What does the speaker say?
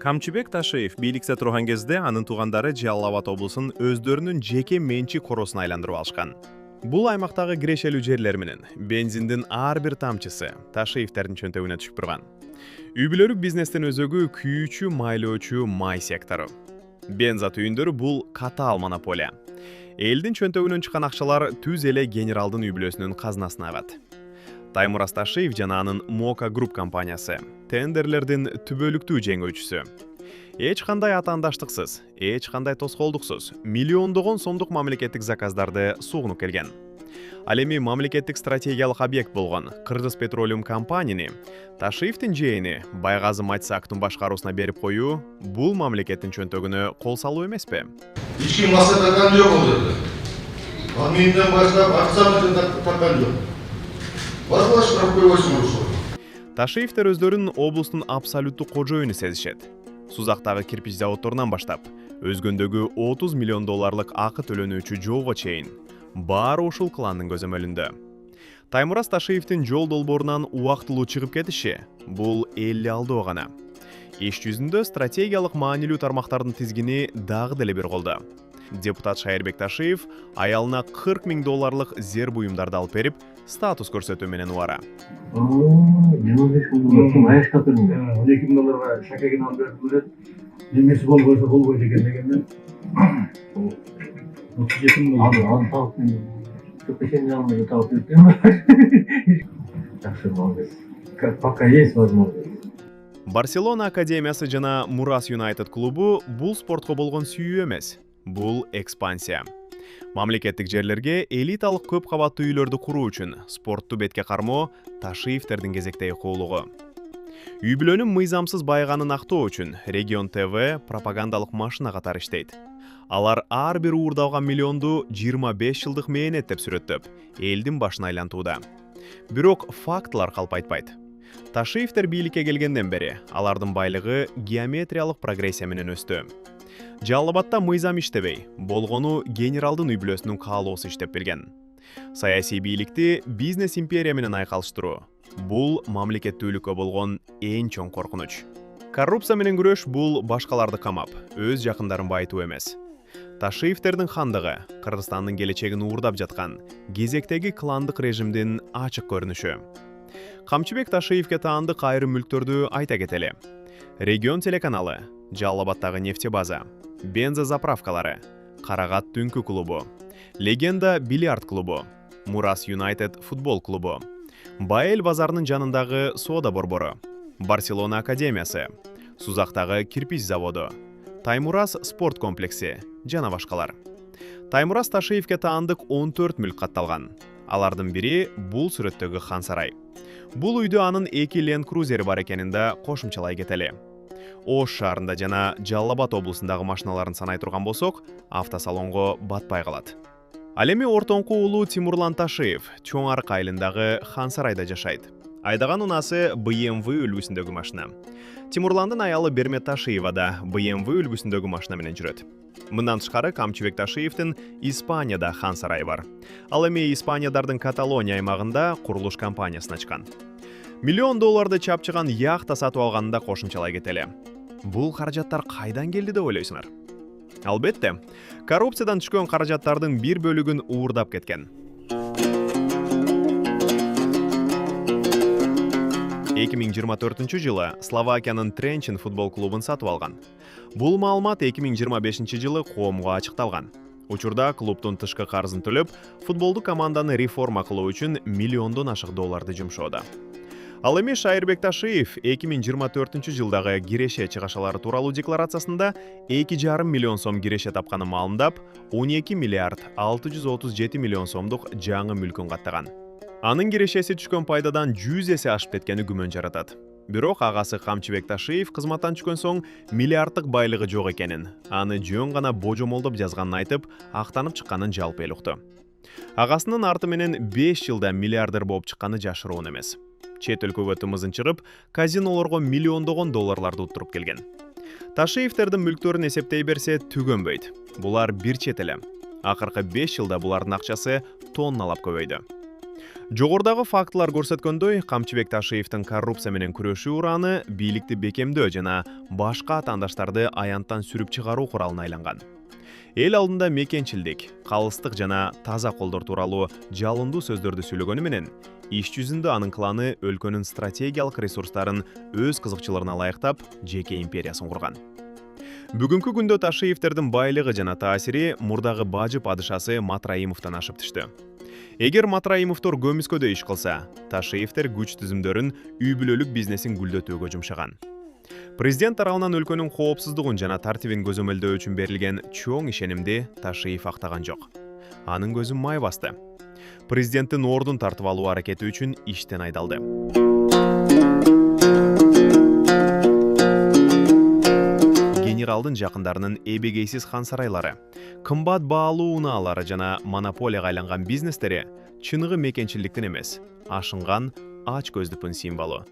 Камчыбек Ташиев бийликте турган кезде анын туугандары Жалал Абад облусун өздөрүнүн жеке менчик коросуна айландырып алышкан. Бул аймактагы кирешелүү жерлер менен бензиндин ар бир тамчысы Ташиевтердин чөнтөгүнө түшүп турган. Үй бүлөлүк бизнестин өзөгү күйүүчү майлоочу май сектору. Бенза түйүндөрү бул катаал монополия. Элдин чөнтөгүнөн чыккан акчалар түз эле генералдын үй бүлөсүнүн казынасына агат. Таймураз Ташиев жана анын Мока Груп компаниясы тендерлердин түбөлүктүү жеңүүчүсү. Эч кандай атаандаштыксыз, эч кандай тоскоолдуксуз миллиондогон сомдук мамлекеттик заказдарды сугунуп келген. Ал эми мамлекеттик стратегиялык объект болгон Кыргыз Петролиум компанияны Ташиевдин жээни Байгазы Матсактын башкаруусуна берип коюу бул мамлекеттин чөнтөгүнө кол салуу эмеспи? Эч ким маслакаттан жок ал жерде. Менден баштап акчаны таккан жок. Башка штраф койбойсуңар. Ташиевтер өздөрүн облустун абсолюттук кожоюну сезишет. Сузактагы кирпич заводторунан баштап, Өзгөндөгү 30 миллион долларлык акы төлөнүүчү жолго чейин баары ушул кландын көзөмөлүндө. Таймураз Ташиевдин жол долбоорунан убактылуу чыгып кетиши бул эле алдоо гана. Иш жүзүндө стратегиялык маанилүү тармактардын тизгини дагы деле бир колдо. Депутат Шайырбек Ташиев аялына 40 000 долларлык зер буюмдарды алып берип, статус көрсөтүү менен убара. 12 000 долларга шакегин алып берип берет. Немеси болбойсо болбойт экен дегенмен 37 000 аны тагып мен көпөчөнү алмай тагып бердим. Жакшы молодец. Пока есть возможность. Барселона академиясы жана Мурас Юнайтед клубу бул спортко болгон сүйүү эмес, бул экспансия. Мамлекеттик жерлерге элиталык көп кабаттуу үйлөрдү куруу үчүн спортту бетке кармоо Ташиевтердин кезектеги куулугу. Үй бүлөнүн мыйзамсыз байыганын актоо үчүн Регион ТВ пропагандалык машина катары иштейт. Алар ар бир уурдалган миллионду 25 жылдык мээнет деп сүрөттөп, элдин башына айлантууда. Бирок фактылар калп айтпайт. Ташиевтер бийликке келгенден бери алардын байлыгы геометриялык прогрессия менен өстү. Жалал Абадта мыйзам иштебей, болгону генералдын үй бүлөсүнүн каалоосу иштеп келген. Саясий бийликти бизнес империя менен айкалыштыруу бул мамлекеттүүлүккө болгон эң чоң коркунуч. Коррупция менен күрөш бул башкаларды камап, өз жакындарын байытуу эмес. Ташиевтердин хандыгы Кыргызстандын келечегин уурдап жаткан кезектеги кландык режимдин ачык көрүнүшү. Камчыбек Ташиевге таандык айрым мүлктөрдү айта кетели. Регион телеканалы, Жалал Абадтагы нефтебаза, бенза заправкалары, Карагат түнкү клубу, Легенда бильярд клубу, Мурас Юнайтед футбол клубу, Байел базарынын жанындагы сода борбору, Барселона академиясы, Сузактагы кирпич заводу, Таймураз спорт комплекси жана башкалар. Таймураз Ташиевге таандык 14 мүлк катталган. Алардын бири бул сүрөттөгү Хан сарай. Бул үйдө анын 2 Land Cruiser бар экенин да кошумчалай кетели. Ош шаарында жана Жалал Абад облусундагы машиналарын санай турган болсок, автосалонго батпай калат. Ал эми ортоңку уулу Тимурлан Ташиев Чоң Арык айылындагы Хан сарайда жашайт. Айдаган унасы BMW үлгүсүндөгү машина. Тимурландын аялы Бермет Ташиева да BMW үлгүсүндөгү машина менен жүрөт. Мындан тышкары Камчыбек Ташиевдин Испанияда Хан сарайы бар. Ал эми Испаниядардын Каталония аймагында курулуш компаниясын ачкан. Миллион долларды чапчыган яхта сатып алганында кошумчалай кетели. Бул каражаттар кайдан келди деп ойлойсуңар? Албетте, коррупциядан түшкөн каражаттардын бир бөлүгүн уурдап кеткен. 2024 жылы Словакиянын Тренчин футбол клубун сатып алган. Бул маалымат 2025 жылы коомго ачыкталган. Учурда клубтун тышкы карызын төлөп, футболду команданы реформа кылуу үчүн миллиондон ашык долларды жумшоодо. Ал эми Шайырбек Ташиев 2024 жылдагы киреше чыгашалары тууралуу декларациясында 2,5 миллион сом киреше тапканын маалымдап, 12 миллиард 637 миллион сомдук жаңы мүлкүн каттаган. Анын кирешеси түшкөн пайдадан 100 эсе ашып кеткени күмөн жаратат. Бирок агасы Камчыбек Ташиев кызматтан түшкөн соң миллиарддык байлыгы жок экенин, аны жөн гана божомолдоп жазганын айтып, актанып чыкканын жалпы эл укту. Агасынын арты менен 5 жылда миллиардер болуп чыкканы жашыруун эмес. Чет өлкөгө тымызын чыгып, казинолорго миллиондогон долларларды уттуруп келген. Ташиевтердин мүлктөрүн эсептей берсе түгөнбөйт. Булар бир чет эле. Акыркы 5 жылда булардын акчасы тонналап көбөйдү. Жогордагы фактылар көрсөткөндөй, Камчыбек Ташиевдин коррупция менен күрөшүү ураны бийликти бекемдөө жана башка атаандаштарды аянттан сүрүп чыгаруу куралына айланган. Эл алдында мекенчилдик, калыстык жана таза колдор тууралуу жалындуу сөздөрдү сүйлөгөнү менен, иш жүзүндө анын кланы өлкөнүн стратегиялык ресурстарын өз кызыкчылыгына ылайыктап, жеке империясын курган. Бүгүнкү күндө Ташиевдердин байлыгы жана таасири мурдагы бажы падышасы Матраимовдон ашып түштү. Эгер Матраимовдор көмүскөдө иш кылса, Ташиевдер күч түзүмдөрүн үй бүлөлүк бизнесин гүлдөтүүгө жумшаган. Президент тарабынан өлкөнүн коопсуздугун жана тартибин көзөмөлдөө үчүн берилген чоң ишенимди Ташиев актаган жок. Анын көзүн май басты. Президенттин ордун тартып алуу аракети үчүн иштен айдалды. Генералдын жакындарынын эбегейсиз хан сарайлары, кымбат баалуу унаалары жана монополияга айланган бизнестери чыныгы мекенчиликтин эмес, ашынган ач көздүктүн символу.